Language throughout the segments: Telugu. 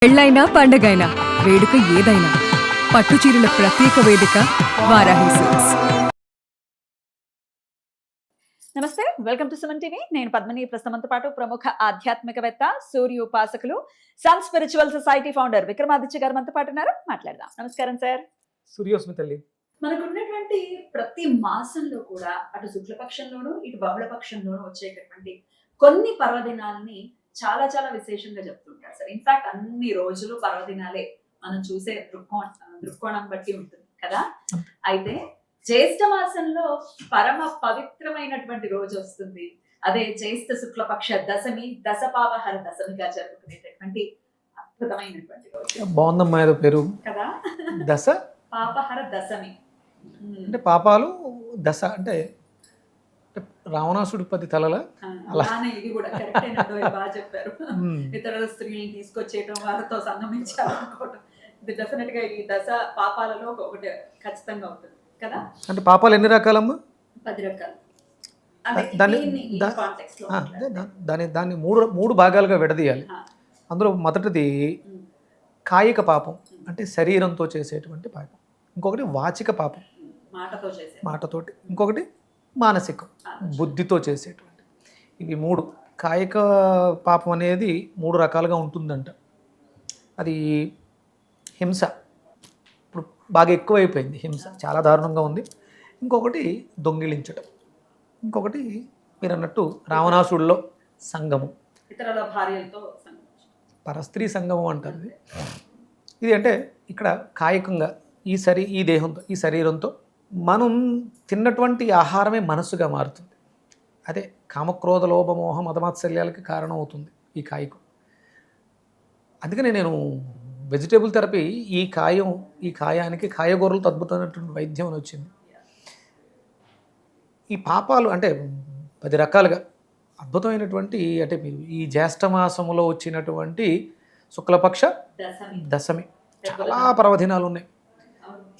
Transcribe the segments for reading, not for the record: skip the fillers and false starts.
పెళ్ళైనా పండగైనా వేడుక ఏదైనా పట్టుచీరల ప్రత్యేక వేదిక వారాహి సిల్క్స్. నమస్తే, వెల్కమ్ టు సుమన్ టీవీ. నేను పద్మిని. ప్రస్తుతంతో పాటు ప్రముఖ ఆధ్యాత్మికవేత్త, సూర్య ఉపాసకులు, sun spiritual society founder Vikramaditya గారు మనతో పాటు ఉన్నారు. మాట్లాడదాం. నమస్కారం సార్. సూర్యోస్మి తల్లి. మనకున్నటువంటి ప్రతి మాసంలో కూడా అటు శుక్లపక్షంలోనూ ఇటు బహుళపక్షంలోనూ వచ్చేటటువంటి కొన్ని పర్వదినాలని చాలా చాలా విశేషంగా చెప్తుంటారు సార్. ఇన్ఫాక్ట్ అన్ని రోజులు పర్వదినాలే మనం చూసే దృక్కోణం బట్టి ఉంటుంది కదా. అయితే జ్యేష్ఠ మాసంలో పరమ పవిత్రమైనటువంటి రోజు వస్తుంది. అదే జ్యేష్ఠ శుక్లపక్ష దశమి, దశపావహర దశమిగా జరుపుకునేటటువంటి అద్భుతమైనటువంటి రోజు. బాగుందమ్మా ఏదో పేరు కదా. దశ పాపహర దశమి అంటే పాపాలు, దశ అంటే రావణాసుడి 10 తలల అలానే ఇది కూడా కరెక్ట్. బాగా చెప్పారు. ఇతరుల స్త్రీని తీసుకొచ్చేయటం, వారితో సంగమించాలనుకోవటం, ఇది డెఫినెట్ గా ఈ దశ పాపాలలో ఒకటి ఖచ్చితంగా ఉంటుంది కదా. అంటే పాపాలు ఎన్ని రకాలమ్మా? 10 రకాలు. దాన్ని మూడు భాగాలుగా విడదీయాలి. అందులో మొదటిది కాయిక పాపం, అంటే శరీరంతో చేసేటువంటి పాపం. ఇంకొకటి వాచిక పాపం, మాటతోటి. ఇంకొకటి మానసికం, బుద్ధితో చేసేటువంటి. ఇవి 3. కాయిక పాపం అనేది 3 రకాలుగా ఉంటుందంట. అది హింస, ఇప్పుడు బాగా ఎక్కువైపోయింది హింస, చాలా దారుణంగా ఉంది. ఇంకొకటి దొంగిలించటం, ఇంకొకటి మీరు అన్నట్టు రావణాసుడిలో సంగమం, ఇతరుల భార్యలతో పరస్త్రీ సంగమం అంటారు. ఇది అంటే ఇక్కడ కాయికంగా ఈ దేహంతో, ఈ శరీరంతో మనం తిన్నటువంటి ఆహారమే మనస్సుగా మారుతుంది. అదే కామక్రోధ లోభమోహ మదమాత్సల్యాలకి కారణం అవుతుంది ఈ కాయకం. అందుకనే నేను వెజిటేబుల్ థెరపీ, ఈ కాయానికి కాయగూరలతో అద్భుతమైనటువంటి వైద్యం అని వచ్చింది. ఈ పాపాలు అంటే 10 రకాలుగా అద్భుతమైనటువంటి, అంటే మీరు ఈ జ్యేష్ఠ మాసములో వచ్చినటువంటి శుక్లపక్ష దశమి చాలా పర్వదినాలు ఉన్నాయి.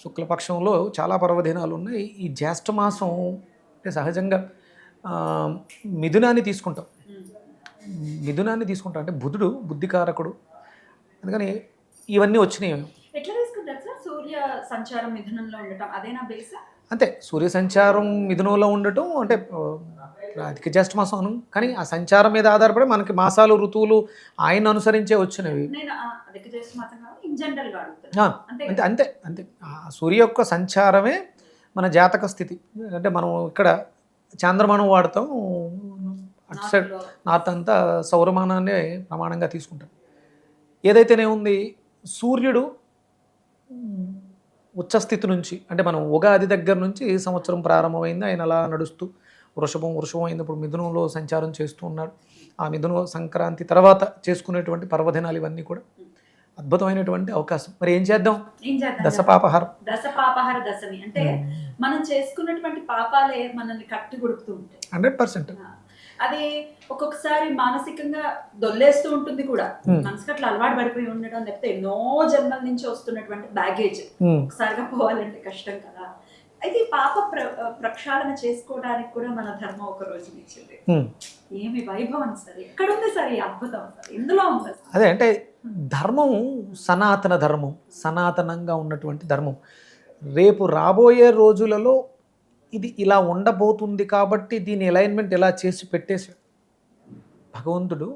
శుక్లపక్షంలో చాలా పర్వదినాలు ఉన్నాయి. ఈ జ్యేష్ఠ మాసం అంటే సహజంగా మిథునాన్ని తీసుకుంటాం అంటే బుధుడు బుద్ధికారకుడు. అందుకని ఇవన్నీ వచ్చినాయి. ఎట్లా తీసుకుంటారు సార్? సూర్య సంచారం మిథునంలో ఉండటం అదేనా బేస్? అంతే, సూర్య సంచారం మిథునంలో ఉండటం అంటే అధిక జ్యేష్ఠ మాసం అను, కానీ ఆ సంచారం మీద ఆధారపడి మనకి మాసాలు, ఋతువులు ఆయన అనుసరించే వచ్చినవి. అంతే అంతే సూర్య యొక్క సంచారమే మన జాతక స్థితి. అంటే మనం ఇక్కడ చాంద్రమానం వాడతాం, అటు సైడ్ నార్త్ అంతా సౌరమానాన్ని ప్రమాణంగా తీసుకుంటాం. ఏదైతేనే ఉంది, సూర్యుడు ఉచ్చస్థితి నుంచి, అంటే మనం ఉగాది దగ్గర నుంచి సంవత్సరం ప్రారంభమైంది, ఆయన అలా నడుస్తూ వృషభం అయినప్పుడు మిథునంలో సంచారం చేస్తూ ఉన్నాడు. ఆ మిథున సంక్రాంతి తర్వాత చేసుకునేటువంటి పర్వదినాలు ఇవన్నీ కూడా అద్భుతమైనటువంటి అవకాశం. మరి ఏం చేద్దాం? దశపాపహారం, దశపాపహార దశమి అంటే మనం చేసుకున్నటువంటి పాపాలే మనల్ని కట్టి కొడుతూ ఉంటాయి 100%. అది ఒక్కొక్కసారి మానసికంగా దొల్లేస్తూ ఉంటుంది కూడా. మనసుకి అట్లా అలవాటు పడిపోయి ఉండడం, లేకపోతే ఎన్నో జన్మల నుంచి వస్తున్నటువంటి బ్యాగేజ్ ఒకసారిగా పోవాలంటే కష్టం కదా. అయితే పాప ప్రక్షాళన చేసుకోవడానికి కూడా మన ధర్మం ఒక రోజు ఇచ్చింది. ఏమి వైభవం సార్, ఎక్కడుంది సార్ ఈ అద్భుతం? సార్ ఇందులో ఉంది. అదే అంటే ధర్మం సనాతన ధర్మం, సనాతనంగా ఉన్నటువంటి ధర్మం. రేపు రాబోయే రోజులలో ఇది ఇలా ఉండబోతుంది కాబట్టి దీని అలైన్మెంట్ ఇలా చేసి పెట్టేశాడు భగవంతుడు.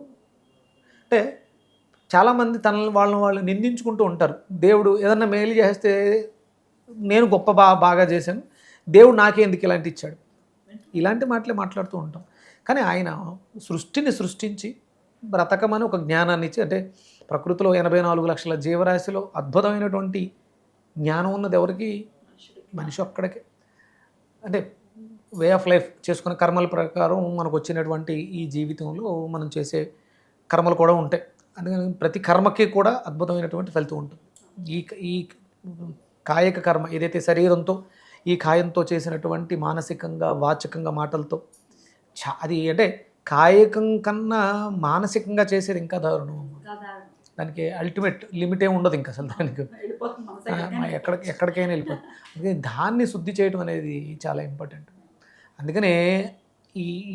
అంటే చాలామంది తనని వాళ్ళు నిందించుకుంటూ ఉంటారు. దేవుడు ఏదన్నా మేలు చేస్తే నేను గొప్ప బాగా చేశాను, దేవుడు నాకే ఎందుకు ఇలాంటి ఇచ్చాడు, ఇలాంటి మాటలే మాట్లాడుతూ ఉంటాం. కానీ ఆయన సృష్టిని సృష్టించి బ్రతకమని ఒక జ్ఞానాన్ని ఇచ్చి, అంటే ప్రకృతిలో 84 లక్షల జీవరాశిలో అద్భుతమైనటువంటి జ్ఞానం ఉన్నది ఎవరికి? మనిషి ఒక్కడికే. అంటే వే ఆఫ్ లైఫ్ చేసుకునే కర్మల ప్రకారం మనకు వచ్చినటువంటి ఈ జీవితంలో మనం చేసే కర్మలు కూడా ఉంటాయి. అందుకని ప్రతి కర్మకి కూడా అద్భుతమైనటువంటి ఫలితం ఉంటుంది. ఈ కాయక కర్మ ఏదైతే శరీరంతో, ఈ కాయంతో చేసినటువంటి మానసికంగా, వాచకంగా, మాటలతో అది అంటే కాయకం కన్నా మానసికంగా చేసేది ఇంకా దారుణం. దానికి అల్టిమేట్ లిమిట్ ఏమి ఉండదు ఇంకా అసలు. దానికి ఎక్కడికైనా వెళ్ళిపోతుంది. అందుకని దాన్ని శుద్ధి చేయడం అనేది చాలా ఇంపార్టెంట్. అందుకనే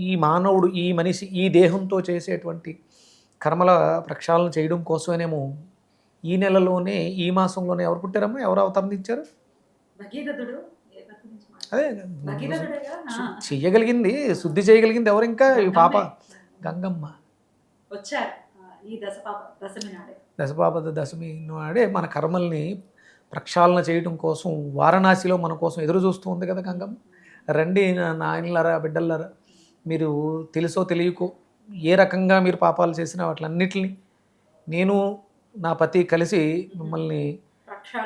ఈ మానవుడు, ఈ మనిషి ఈ దేహంతో చేసేటువంటి కర్మల ప్రక్షాళన చేయడం కోసమేనేమో ఈ నెలలోనే ఈ మాసంలోనే ఎవరు పుట్టారమ్మా, ఎవరు అవతారం ఇచ్చారు? భగీరథుడు ఎవరి గురించి అదే భగీరథుడేగా? చెయ్యగలిగింది, శుద్ధి చేయగలిగింది ఎవరు ఇంకా? ఈ పాప గంగమ్మ. వచ్చారు ఈ దశమి నాడే. దశపాప దశమి నాడే మన కర్మల్ని ప్రక్షాళన చేయడం కోసం వారణాసిలో మన కోసం ఎదురు చూస్తూ ఉంది కదా గంగమ్మ. రండి నాయనలారా, బిడ్డలారా, మీరు తెలుసో తెలియకో ఏ రకంగా మీరు పాపాలు చేసినా వాటిలన్నిటిని నేను నా పతి కలిసి మిమ్మల్ని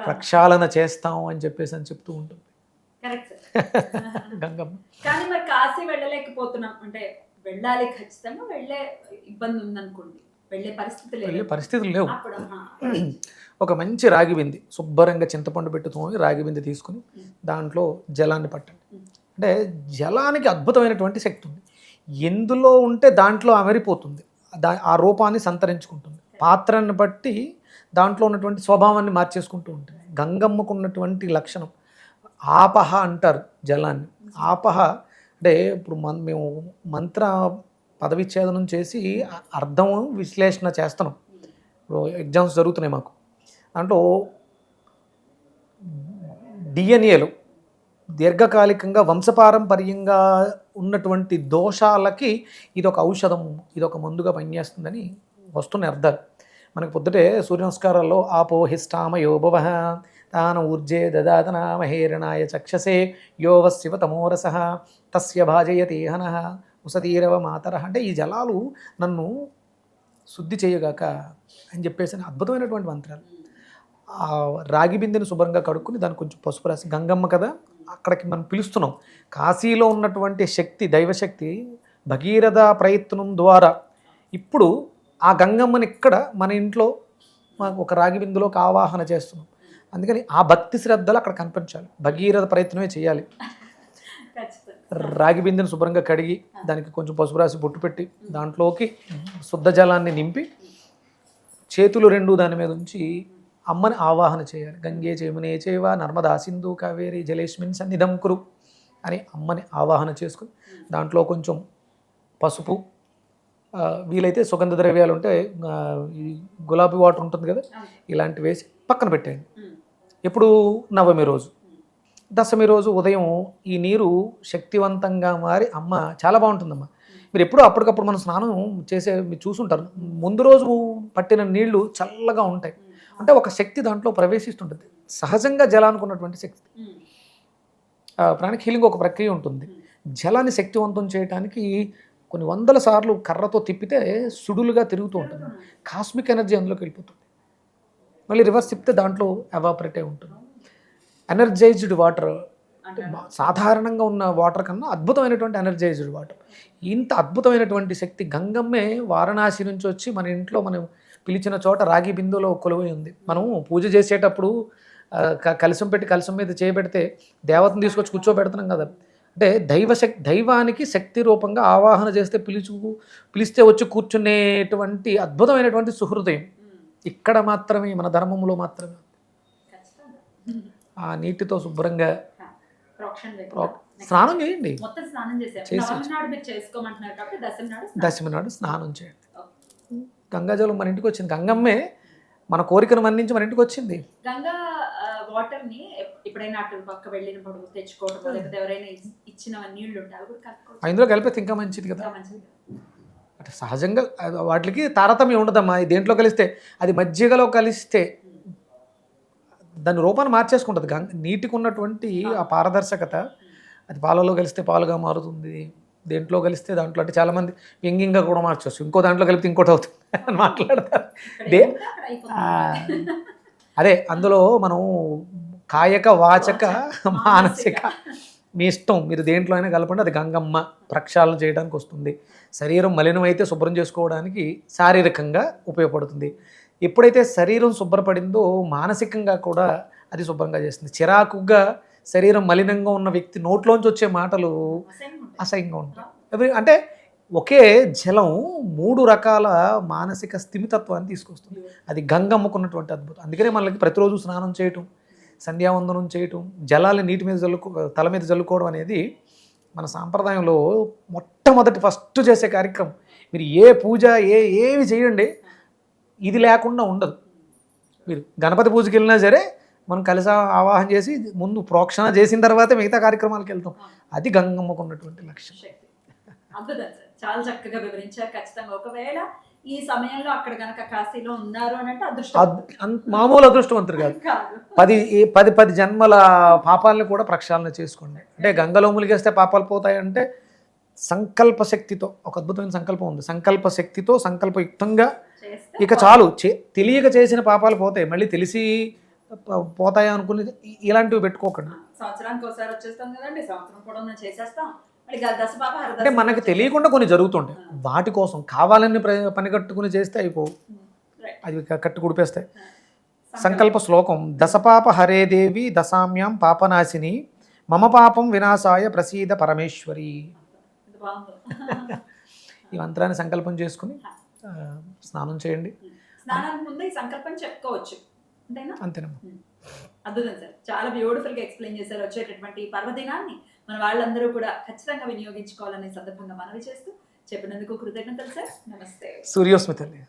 ప్రక్షాళన చేస్తాం అని చెప్తూ ఉంటుంది కరెక్ట్ గంగమ్మ. కానీ మరి కాశీ వెళ్ళలేకపోతున్నాం అంటే వెళ్ళాలి, ఖచ్చితంగా వెళ్ళే ఇబ్బంది ఉందనుకోండి, వెళ్ళే పరిస్థితులు లేవు. ఒక మంచి రాగి బింది, శుభ్రంగా చింతపండు పెట్టుతోని రాగి బింది తీసుకుని దాంట్లో జలాన్ని పట్టండి. అంటే జలానికి అద్భుతమైనటువంటి శక్తి ఉంది. ఎందులో ఉంటే దాంట్లో అమరిపోతుంది, ఆ రూపాన్ని సంతరించుకుంటుంది. పాత్రను బట్టి దాంట్లో ఉన్నటువంటి స్వభావాన్ని మార్చేసుకుంటూ ఉంటుంది. గంగమ్మకు ఉన్నటువంటి లక్షణం ఆపహ అంటారు జలాన్ని. ఆపహ అంటే ఇప్పుడు మేము మంత్ర పదవిచ్ఛేదనం చేసి అర్థం విశ్లేషణ చేస్తున్నాం. ఇప్పుడు ఎగ్జామ్స్ జరుగుతున్నాయి మాకు. దాంట్లో డిఎన్ఏలు దీర్ఘకాలికంగా వంశపారంపర్యంగా ఉన్నటువంటి దోషాలకి ఇదొక ఔషధం, ఇదొక మందుగా పనిచేస్తుందని వస్తున్న అర్థాలు. మనకు పొద్దుటే సూర్య నమస్కారాల్లో ఆపోహిష్టామయో భవః తాన ఊర్జే దదాతన మహేరణాయ చక్షసే యోవ శివ తమోరస తస్య భాజయతే హనః ఉసతీరవ మాతర. అంటే ఈ జలాలు నన్ను శుద్ధి చేయగాక అని చెప్పేసి అద్భుతమైనటువంటి మంత్రాలు. ఆ రాగి బిందెని శుభ్రంగా కడుక్కుని దానికి కొంచెం పసుపు రాసి, గంగమ్మ కదా అక్కడికి మనం పిలుస్తున్నాం. కాశీలో ఉన్నటువంటి శక్తి, దైవశక్తి భగీరథ ప్రయత్నం ద్వారా ఇప్పుడు ఆ గంగమ్మని ఇక్కడ మన ఇంట్లో మాకు ఒక రాగి బిందులోకి ఆవాహన చేస్తున్నాం. అందుకని ఆ భక్తి శ్రద్ధలు అక్కడ కనిపించాలి, భగీరథ ప్రయత్నమే చేయాలి. రాగి బిందెను శుభ్రంగా కడిగి దానికి కొంచెం పసుపు రాసి బొట్టు పెట్టి దాంట్లోకి శుద్ధ జలాన్ని నింపి చేతులు రెండు దాని మీద ఉంచి అమ్మని ఆవాహన చేయాలి. గంగే చేమునే చేవ నర్మదా సింధు కావేరి జలేస్మిన్ సన్నిధం కురు అని అమ్మని ఆవాహన చేసుకుని దాంట్లో కొంచెం పసుపు, వీలైతే సుగంధ ద్రవ్యాలు ఉంటే ఈ గులాబీ వాటర్ ఉంటుంది కదా, ఇలాంటివి వేసి పక్కన పెట్టేయండి. ఎప్పుడు నవమి రోజు, దశమి రోజు ఉదయం ఈ నీరు శక్తివంతంగా మారి అమ్మ చాలా బాగుంటుందమ్మా. మీరు ఎప్పుడు అప్పటికప్పుడు మనం స్నానం చేసే మీరు చూసుంటారు, ముందు రోజు పట్టిన నీళ్లు చల్లగా ఉంటాయి. అంటే ఒక శక్తి దాంట్లో ప్రవేశిస్తుంటుంది, సహజంగా జలానికి ఉన్నటువంటి శక్తి. ప్రాణిక్ హీలింగ్ ఒక ప్రక్రియ ఉంటుంది. జలాన్ని శక్తివంతం చేయడానికి కొన్ని వందల సార్లు కర్రతో తిప్పితే సుడులుగా తిరుగుతూ ఉంటుంది. కాస్మిక్ ఎనర్జీ అందులోకి వెళ్ళిపోతుంది. మళ్ళీ రివర్స్ తిప్పితే దాంట్లో ఎవాపరేట్ అయి ఉంటుంది. ఎనర్జైజ్డ్ వాటర్, సాధారణంగా ఉన్న వాటర్ కన్నా అద్భుతమైనటువంటి ఎనర్జైజ్డ్ వాటర్. ఇంత అద్భుతమైనటువంటి శక్తి గంగమ్మే వారణాసి నుంచి వచ్చి మన ఇంట్లో మనం పిలిచిన చోట రాగి బిందులో కొలువై ఉంది. మనం పూజ చేసేటప్పుడు కలశం పెట్టి కలశం మీద చేయబెడితే దేవతను తీసుకొచ్చి కూర్చోబెడుతున్నాం కదా. అంటే దైవానికి శక్తి రూపంగా ఆవాహన చేస్తే పిలిస్తే వచ్చి కూర్చునేటువంటి అద్భుతమైనటువంటి సుహృదయం ఇక్కడ మాత్రమే, మన ధర్మంలో మాత్రమే. ఆ నీటితో శుభ్రంగా స్నానం చేయండి. దశమి నాడు స్నానం చేయండి. గంగాజలం మన ఇంటికి వచ్చింది, గంగమ్మే మన కోరికను మన్నించి మన ఇంటికి వచ్చింది. గంగా వాటర్ ని ఎప్పుడైనా అటు పక్క వెళ్ళినప్పుడు తెచ్చుకోవడం, లేకపోతే ఎవరైనా ఇచ్చిన నీళ్లు ఉంటాయి ఇందులో కలిపితే ఇంకా మంచిది కదా. అంటే సహజంగా వాటికి తారతమ్యం ఉండదమ్మా. దేంట్లో కలిస్తే అది మజ్జిగలో కలిస్తే దాని రూపాన్ని మార్చేసుకుంటుంది. నీటికి ఉన్నటువంటి ఆ పారదర్శకత అది పాలలో కలిస్తే పాలుగా మారుతుంది, దేంట్లో కలిస్తే దాంట్లో. అంటే చాలామంది వ్యంగ్యంగా కూడా మార్చవచ్చు, ఇంకో దాంట్లో కలిపితే ఇంకోటి అవుతుంది అని మాట్లాడతారు. అదే అందులో మనం కాయక వాచక మానసిక మీ ఇష్టం, మీరు దేంట్లో అయినా కలపండి. అది గంగమ్మ ప్రక్షాళన చేయడానికి వస్తుంది. శరీరం మలినమైతే శుభ్రం చేసుకోవడానికి శారీరకంగా ఉపయోగపడుతుంది. ఎప్పుడైతే శరీరం శుభ్రపడిందో మానసికంగా కూడా అది శుభ్రంగా చేస్తుంది. చిరాకుగా శరీరం మలినంగా ఉన్న వ్యక్తి నోట్లోంచి వచ్చే మాటలు అసహ్యంగా ఉంటాయి. అంటే ఒకే జలం 3 రకాల మానసిక స్థిమితత్వాన్ని తీసుకొస్తుంది. అది గంగమ్మకున్నటువంటి అద్భుతం. అందుకనే మనకి ప్రతిరోజు స్నానం చేయటం, సంధ్యావందనం చేయటం, జలాన్ని నీటి మీద తల మీద జల్లుకోవడం అనేది మన సాంప్రదాయంలో మొట్టమొదటి ఫస్ట్ చేసే కార్యక్రమం. మీరు ఏ పూజ ఏమి చేయండి, ఇది లేకుండా ఉండదు. మీరు గణపతి పూజకి వెళ్ళినా సరే మనం కలిసి ఆవాహన చేసి ముందు ప్రోక్షణ చేసిన తర్వాతే మిగతా కార్యక్రమాలకు వెళ్తాం. అది గంగమ్మకు ఉన్నటువంటి లక్ష్యం. శక్తి. అద్భుతం సార్, చాలా చక్కగా వివరించారు. ఖచ్చితంగా ఒకవేళ ఈ సమయంలో అక్కడ గనక కాశీలో ఉన్నారు అని అంటే అదృష్టం, మామూలు అదృష్టవంతులు కాదు. కాదు. 10 జన్మల పాపాలను కూడా ప్రక్షాళన చేసుకోండి. అంటే గంగలో ములిగేస్తే పాపాలు పోతాయంటే సంకల్ప శక్తితో, ఒక అద్భుతమైన సంకల్పం ఉంది, సంకల్ప శక్తితో సంకల్పయుక్తంగా చేస్తే ఇక చాలు. తెలియక చేసిన పాపాలు పోతాయి, మళ్ళీ తెలిసి పోతాయి అనుకుని ఇలాంటివి పెట్టుకోకండి. సంవత్సరానికి ఒకసారి వచ్చేస్తాం కదండి, సంవత్సరం కూడా మనం చేసేస్తాం. మళ్ళీ దశపాప అంటే మనకి తెలియకుండా కొన్ని జరుగుతుంటాయి, వాటి కోసం కావాలని పని కట్టుకుని చేస్తే అయిపోవు, అవి కట్టు కుడిపేస్తాయి. సంకల్ప శ్లోకం: దశపాప హరే దేవి దశామ్యాం పాపనాశిని మమ పాపం వినాశాయ ప్రసీద పరమేశ్వరి. ఈ మంత్రాన్ని సంకల్పం చేసుకుని స్నానం చేయండి. స్నానానికి ముందు ఈ సంకల్పం చెప్పుకోవచ్చు అంతేనా? అంతేనమ్మా. అద్భుతం సార్, చాలా బ్యూటిఫుల్ గా ఎక్స్ప్లెయిన్ చేశారు. వచ్చేటటువంటి ఈ పర్వదినాన్ని మన వాళ్ళందరూ కూడా ఖచ్చితంగా వినియోగించుకోవాలనే సందర్భంగా మనవి చేస్తూ చెప్పినందుకు కృతజ్ఞతలు సార్. నమస్తే. సూర్యోస్మితల్లి.